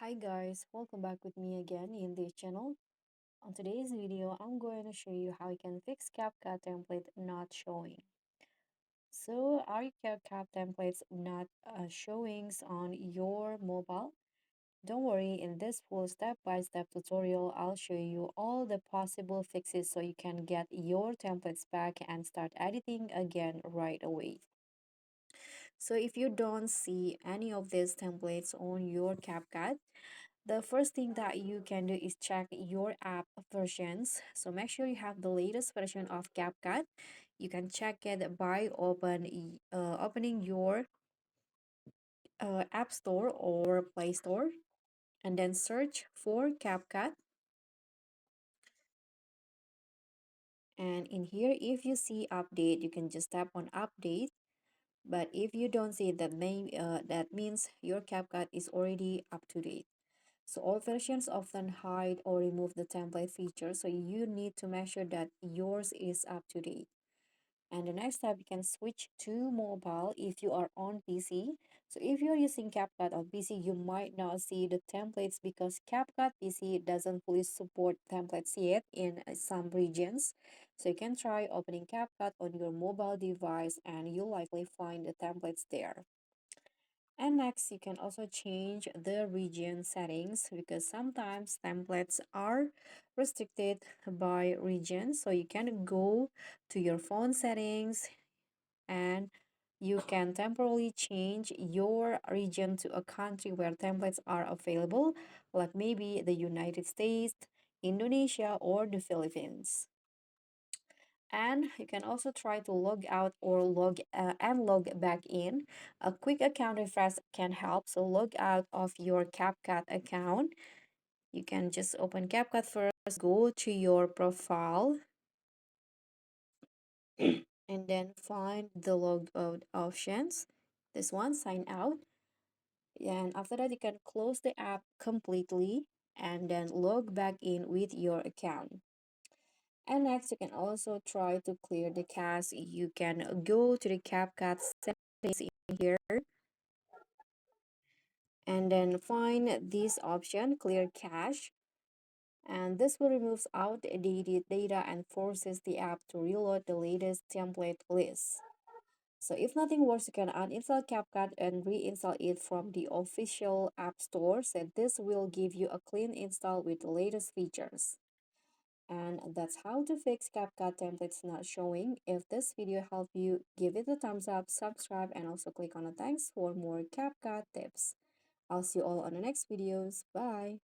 Hi guys, welcome back with me again in this channel. On today's video, I'm going to show you how you can fix CapCut template not showing. So, are your CapCut templates not showings on your mobile? Don't worry, in this full step-by-step tutorial, I'll show you all the possible fixes so you can get your templates back and start editing again right away. So if you don't see any of these templates on your CapCut, the first thing that you can do is check your app versions. So make sure you have the latest version of CapCut. You can check it by opening your App Store or Play Store and then search for CapCut. And in here, if you see update, you can just tap on update. But if you don't see that means your CapCut is already up to date. So all versions often hide or remove the template feature, so you need to make sure that yours is up to date. And the next step, you can switch to mobile if you are on PC. So if you're using CapCut on PC, you might not see the templates because CapCut PC doesn't fully support templates yet in some regions. So you can try opening CapCut on your mobile device and you'll likely find the templates there. And next, you can also change the region settings because sometimes templates are restricted by region. So you can go to your phone settings and you can temporarily change your region to a country where templates are available, like maybe the United States, Indonesia, or the Philippines. And you can also try to log out or log back in. A quick account refresh can help. So log out of your CapCut account. You can just open CapCut first, go to your profile, and then find the log out options. This one, sign out. And after that, you can close the app completely and then log back in with your account. And next, you can also try to clear the cache. You can go to the CapCut settings in here and then find this option, clear cache. And this will remove outdated data and forces the app to reload the latest template list. So if nothing works, you can uninstall CapCut and reinstall it from the official app store. So this will give you a clean install with the latest features. And that's how to fix CapCut templates not showing. If this video helped you, give it a thumbs up, subscribe, and also click on the thanks for more CapCut tips. I'll see you all on the next videos. Bye!